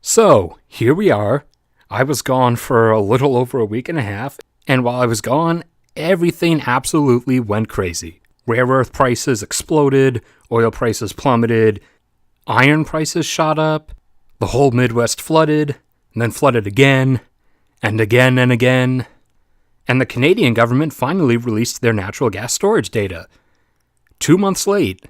So, here we are. I was gone for a little over a week and a half, and while I was gone, everything absolutely went crazy. Rare earth prices exploded, oil prices plummeted, iron prices shot up, the whole Midwest flooded, and then flooded again, and again and again. And the Canadian government finally released their natural gas storage data. 2 months late.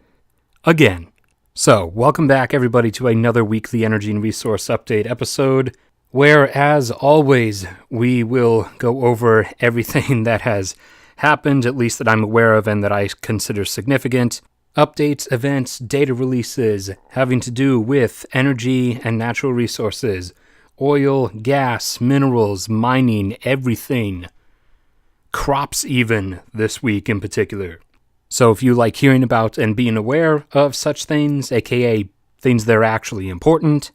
Again. So, welcome back everybody to another weekly energy and resource update episode, where, as always, we will go over everything that has happened, at least that I'm aware of and that I consider significant. Updates, events, data releases having to do with energy and natural resources, oil, gas, minerals, mining, everything. Crops even, this week in particular. So if you like hearing about and being aware of such things, aka things that are actually important,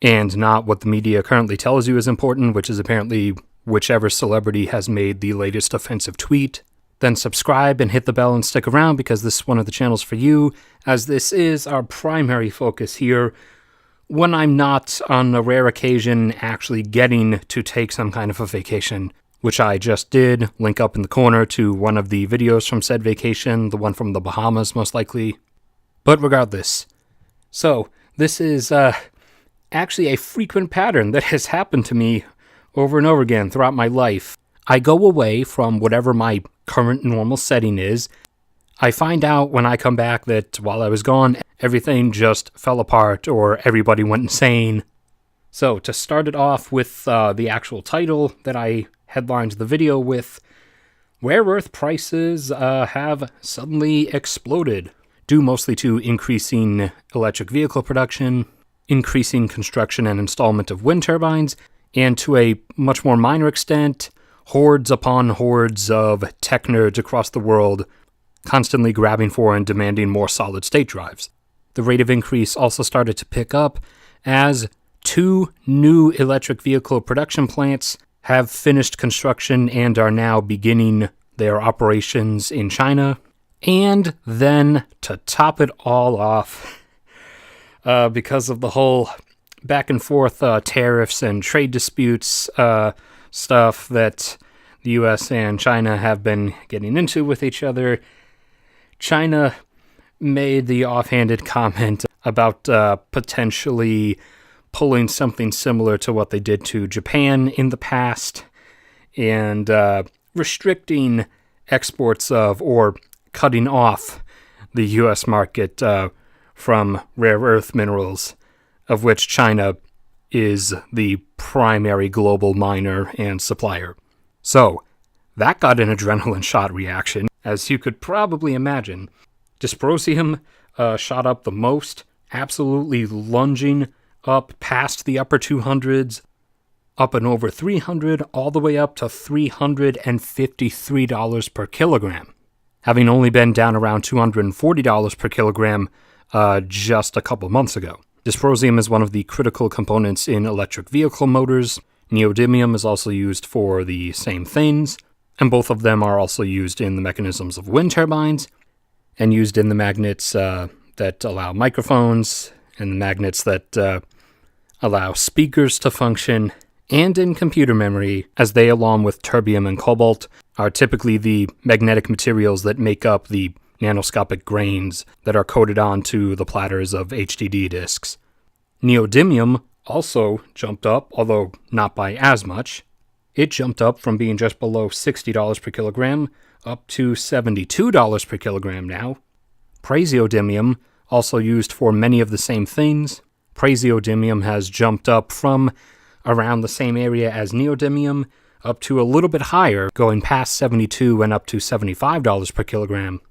and not what the media currently tells you is important, which is apparently whichever celebrity has made the latest offensive tweet, then subscribe and hit the bell and stick around because this is one of the channels for you, as this is our primary focus here when I'm not, on a rare occasion, actually getting to take some kind of a vacation, which I just did. Link up in the corner to one of the videos from said vacation, the one from the Bahamas most likely. But regardless, so this is actually a frequent pattern that has happened to me over and over again throughout my life. I go away from whatever my current normal setting is. I find out when I come back that while I was gone, everything just fell apart or everybody went insane. So to start it off with the actual title that I headlined the video with, rare earth prices have suddenly exploded, due mostly to increasing electric vehicle production, increasing construction and installment of wind turbines, and to a much more minor extent, hordes upon hordes of tech nerds across the world constantly grabbing for and demanding more solid-state drives. The rate of increase also started to pick up as 2 new electric vehicle production plants have finished construction and are now beginning their operations in China. And then, to top it all off, because of the whole back and forth tariffs and trade disputes stuff that the US and China have been getting into with each other, China made the offhanded comment about potentially pulling something similar to what they did to Japan in the past and restricting exports of or cutting off the U.S. market from rare earth minerals, of which China is the primary global miner and supplier. So, that got an adrenaline shot reaction, as you could probably imagine. Dysprosium shot up the most, absolutely lunging up past the upper 200s, up and over 300, all the way up to $353 per kilogram, having only been down around $240 per kilogram just a couple months ago. Dysprosium is one of the critical components in electric vehicle motors. Neodymium is also used for the same things, and both of them are also used in the mechanisms of wind turbines, and used in the magnets that allow microphones, and the magnets that allow speakers to function, and in computer memory, as they, along with terbium and cobalt, are typically the magnetic materials that make up the nanoscopic grains that are coated onto the platters of HDD disks. Neodymium also jumped up, although not by as much. It jumped up from being just below $60 per kilogram up to $72 per kilogram now. Praseodymium, also used for many of the same things. Praseodymium has jumped up from around the same area as neodymium up to a little bit higher, going past $72 and up to $75 per kilogram.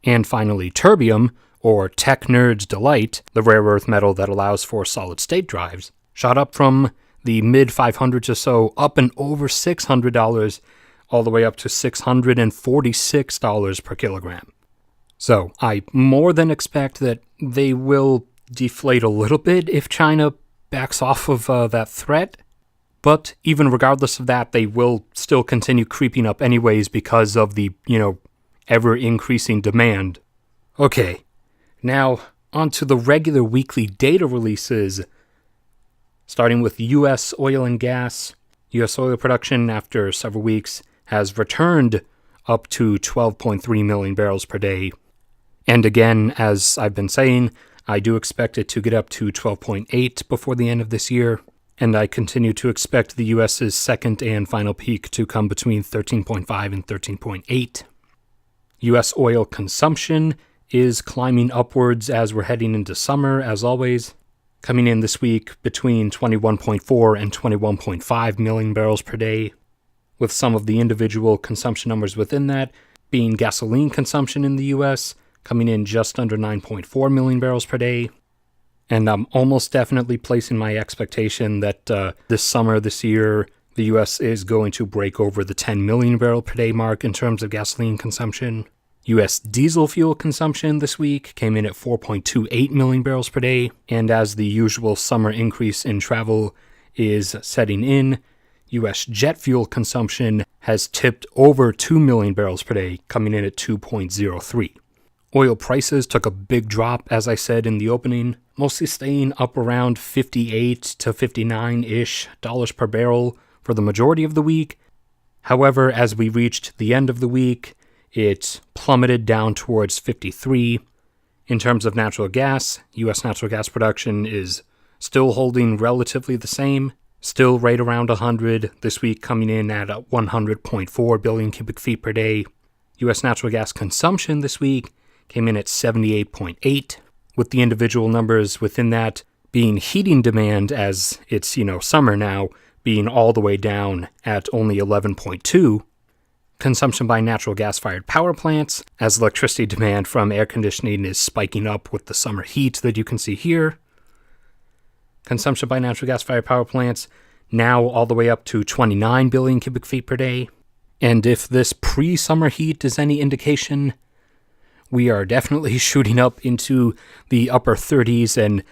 And finally, terbium, or Tech Nerd's Delight, the rare earth metal that allows for solid-state drives, shot up from the mid-500s or so, up and over $600, all the way up to $646 per kilogram. So, I more than expect that they will deflate a little bit if China backs off of that threat, but even regardless of that, they will still continue creeping up anyways because of the, ever-increasing demand. Okay, now onto the regular weekly data releases. Starting with U.S. oil and gas, U.S. oil production after several weeks has returned up to 12.3 million barrels per day. And again, as I've been saying, I do expect it to get up to 12.8 before the end of this year, and I continue to expect the U.S.'s second and final peak to come between 13.5 and 13.8. U.S. oil consumption is climbing upwards as we're heading into summer, as always, coming in this week between 21.4 and 21.5 million barrels per day, with some of the individual consumption numbers within that being gasoline consumption in the U.S., coming in just under 9.4 million barrels per day. And I'm almost definitely placing my expectation that this summer, this year, the U.S. is going to break over the 10 million barrel per day mark in terms of gasoline consumption. U.S. diesel fuel consumption this week came in at 4.28 million barrels per day, and as the usual summer increase in travel is setting in, U.S. jet fuel consumption has tipped over 2 million barrels per day, coming in at 2.03. Oil prices took a big drop, as I said in the opening, mostly staying up around 58 to 59-ish dollars per barrel for the majority of the week. However, as we reached the end of the week, it plummeted down towards 53. In terms of natural gas, U.S. natural gas production is still holding relatively the same, still right around 100, this week coming in at 100.4 billion cubic feet per day. U.S. natural gas consumption this week came in at 78.8, with the individual numbers within that being heating demand, as it's, summer now, being all the way down at only 11.2. Consumption by natural gas-fired power plants, as electricity demand from air conditioning is spiking up with the summer heat that you can see here. Consumption by natural gas-fired power plants now all the way up to 29 billion cubic feet per day. And if this pre-summer heat is any indication, we are definitely shooting up into the upper 30s and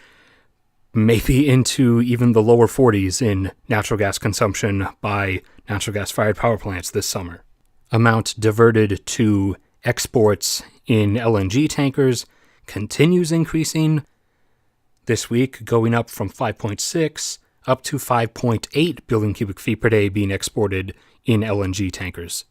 maybe into even the lower 40s in natural gas consumption by natural gas-fired power plants this summer. Amount diverted to exports in LNG tankers continues increasing this week, going up from 5.6 up to 5.8 billion cubic feet per day being exported in LNG tankers.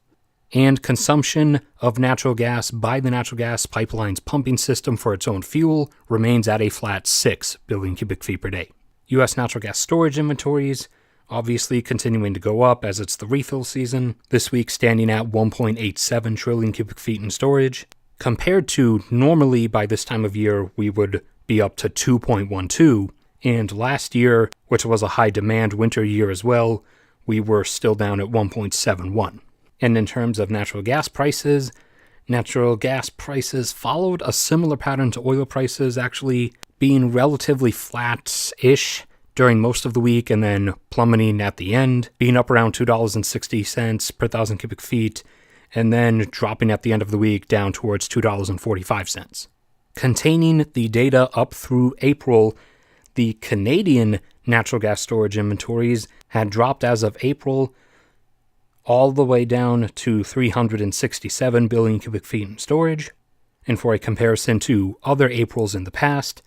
And consumption of natural gas by the natural gas pipeline's pumping system for its own fuel remains at a flat 6 billion cubic feet per day. U.S. natural gas storage inventories obviously continuing to go up as it's the refill season, this week standing at 1.87 trillion cubic feet in storage, compared to normally by this time of year we would be up to 2.12, and last year, which was a high demand winter year as well, we were still down at 1.71. And in terms of natural gas prices followed a similar pattern to oil prices, actually being relatively flat-ish during most of the week and then plummeting at the end, being up around $2.60 per thousand cubic feet, and then dropping at the end of the week down towards $2.45. Containing the data up through April, the Canadian natural gas storage inventories had dropped as of April all the way down to 367 billion cubic feet in storage. And for a comparison to other Aprils in the past,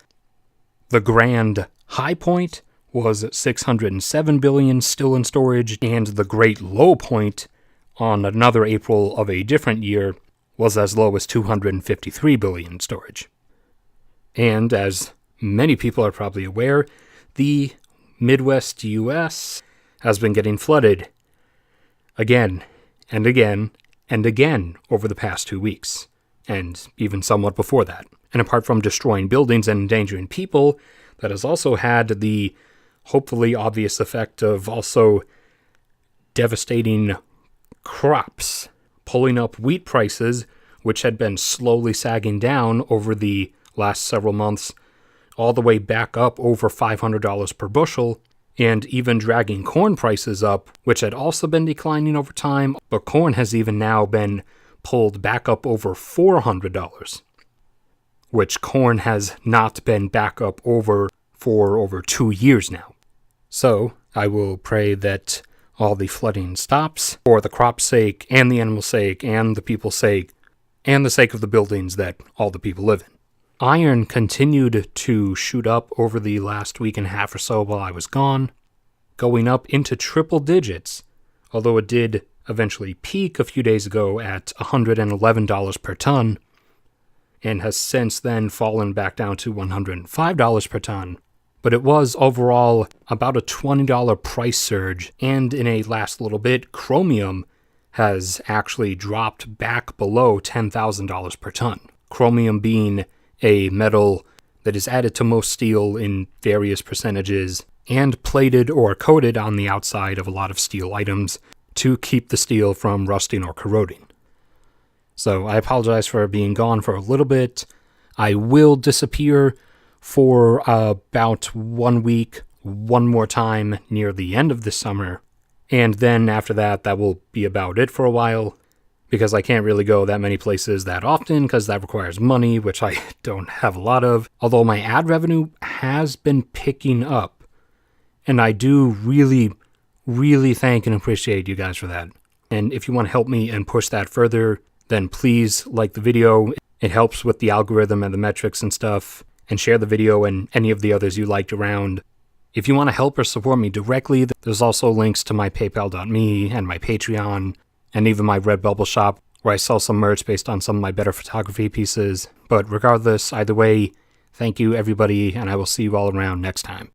the grand high point was 607 billion still in storage, and the great low point on another April of a different year was as low as 253 billion in storage. And as many people are probably aware, the Midwest U.S. has been getting flooded again and again and again over the past 2 weeks, and even somewhat before that. And apart from destroying buildings and endangering people, that has also had the hopefully obvious effect of also devastating crops, pulling up wheat prices, which had been slowly sagging down over the last several months, all the way back up over $500 per bushel, and even dragging corn prices up, which had also been declining over time, but corn has even now been pulled back up over $400, which corn has not been back up over for over 2 years now. So I will pray that all the flooding stops for the crop's sake and the animal's sake and the people's sake and the sake of the buildings that all the people live in. Iron continued to shoot up over the last week and a half or so while I was gone, going up into triple digits, although it did eventually peak a few days ago at $111 per ton, and has since then fallen back down to $105 per ton. But it was overall about a $20 price surge, and in a last little bit, chromium has actually dropped back below $10,000 per ton. Chromium being a metal that is added to most steel in various percentages and plated or coated on the outside of a lot of steel items to keep the steel from rusting or corroding. So I apologize for being gone for a little bit. I will disappear for about 1 week, one more time near the end of the summer. And then after that, that will be about it for a while, because I can't really go that many places that often, because that requires money, which I don't have a lot of. Although my ad revenue has been picking up, and I do really, really thank and appreciate you guys for that. And if you want to help me and push that further, then please like the video. It helps with the algorithm and the metrics and stuff. And share the video and any of the others you liked around. If you want to help or support me directly, there's also links to my PayPal.me and my Patreon, and even my Redbubble shop, where I sell some merch based on some of my better photography pieces. But regardless, either way, thank you everybody, and I will see you all around next time.